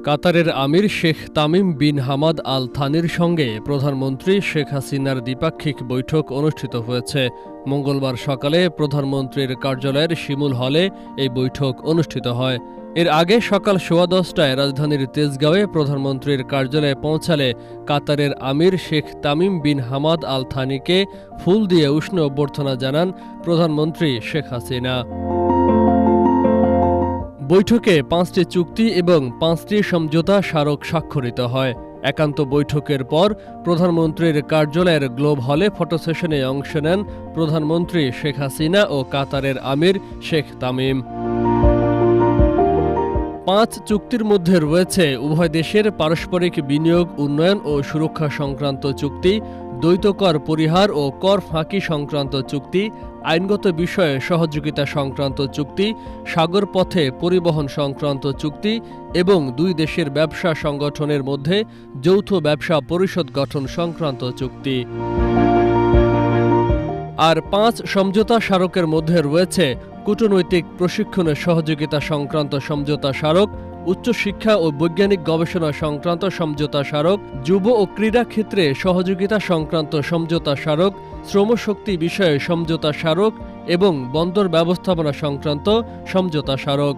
কাতারের আমির Sheikh Tamim bin Hamad Al থানির সঙ্গে প্রধানমন্ত্রী শেখ হাসিনার দ্বিপাক্ষিক বৈঠক অনুষ্ঠিত হয়েছে। মঙ্গলবার সকালে প্রধানমন্ত্রীর কার্যালয়ের শিমুল হলে এই বৈঠক অনুষ্ঠিত হয়। এর আগে সকাল 10:15টায় রাজধানীর তেজগাঁওয়ে প্রধানমন্ত্রীর কার্যালয়ে পৌঁছালে কাতারের আমির Sheikh Tamim bin Hamad Al থানিকে ফুল দিয়ে উষ্ণ অভ্যর্থনা জানান প্রধানমন্ত্রী শেখ হাসিনা। বৈঠকে 5টি চুক্তি এবং 5টি সমঝোতা স্মারক স্বাক্ষরিত হয়। একান্ত বৈঠকের পর প্রধানমন্ত্রীর কার্যালয়ের গ্লোব হলে ফটো সেশনে অংশ নেন প্রধানমন্ত্রী শেখ হাসিনা ও কাতারের আমির শেখ তামিম। 5 চুক্তির মধ্যে রয়েছে উভয় দেশের পারস্পরিক বিনিয়োগ, উন্নয়ন ও সুরক্ষা সংক্রান্ত চুক্তি, দ্বৈত কর পরিহার ও কর ফাঁকি সংক্রান্ত চুক্তি, আইনগত বিষয়ে সহযোগিতা সংক্রান্ত চুক্তি, সাগর পথে পরিবহন সংক্রান্ত চুক্তি এবং দুই দেশের ব্যবসা সংগঠনের মধ্যে যৌথ ব্যবসা পরিষদ গঠন সংক্রান্ত চুক্তি। আর 5 সমঝোতা স্মারকের মধ্যে রয়েছে কূটনৈতিক প্রশিক্ষণে সহযোগিতা সংক্রান্ত সমঝোতা স্মারক, উচ্চশিক্ষা ও বৈজ্ঞানিক গবেষণা সংক্রান্ত সমঝোতা স্মারক, যুব ও ক্রীড়া ক্ষেত্রে সহযোগিতা সংক্রান্ত সমঝোতা স্মারক, শ্রমশক্তি বিষয়ে সমঝোতা স্মারক এবং বন্দর ব্যবস্থাপনা সংক্রান্ত সমঝোতা স্মারক।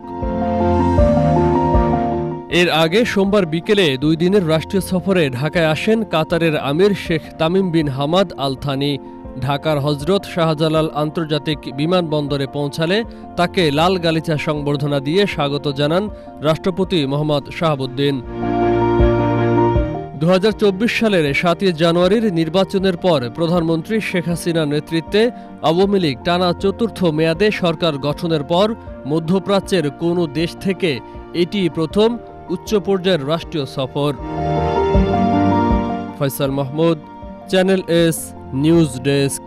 এর আগে সোমবার বিকেলে 2 দিনের রাষ্ট্রীয় সফরে ঢাকায় আসেন কাতারের আমির Sheikh Tamim bin Hamad Al Thani. ঢাকার হজরত শাহজালাল আন্তর্জাতিক বিমানবন্দরে পৌঁছালে তাকে লাল গালিচা সংবর্ধনা দিয়ে স্বাগত জানান রাষ্ট্রপতি মোহাম্মদ শাহাবুদ্দিন। 2024 সালের 7 জানুয়ারির নির্বাচনের পর প্রধানমন্ত্রী শেখ হাসিনার নেতৃত্বে আওয়ামী লীগ টানা 4র্থ মেয়াদে সরকার গঠনের পর মধ্যপ্রাচ্যের কোনো দেশ থেকে এটি প্রথম উচ্চ পর্যায়ের রাষ্ট্রীয় সফর। Faisal Mahmud, channel S news desk.